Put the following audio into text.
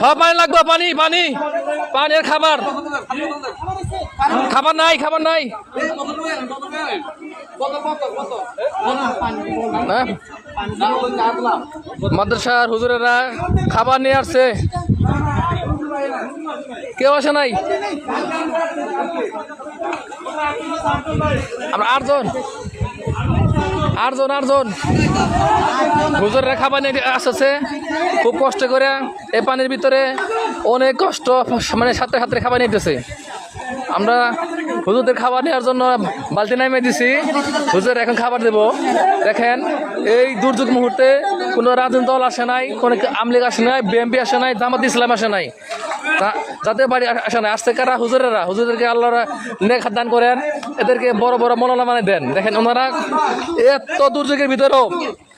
হ্যাঁ পানি লাগবে, পানি পানি পানির খাবার খাবার নাই, খাবার নাই। হ্যাঁ? মাদ্রাসার হুজুরেরা খাবার নিয়ে আসছে, কেউ আসে নাই। আমরা আটজন হুজুরেরা খাবার নিয়ে আসছে খুব কষ্ট করে এই পানির ভিতরে, অনেক কষ্ট, মানে সাথে সাথে খাবার নিতেছে। আমরা হুজুরদের খাবার নেওয়ার জন্য বালতি নামিয়ে দিছি, হুজুর এখন খাবার দেব। দেখেন এই দুর্যোগ মুহূর্তে কোনো রাজনৈতিক দল আসে নাই, কোনো আমলিগ আসে নাই, বিএনপি আসে নাই, জামাত ইসলাম আসে নাই, যাদের বাড়ি আসে নাই। আসতে কারা? হুজুরদেরকে আল্লাহ নেক দান করেন, এদেরকে বড় বড় মৌলানা মানে দেন। দেখেন ওনারা এত দুর্যোগের ভিতরেও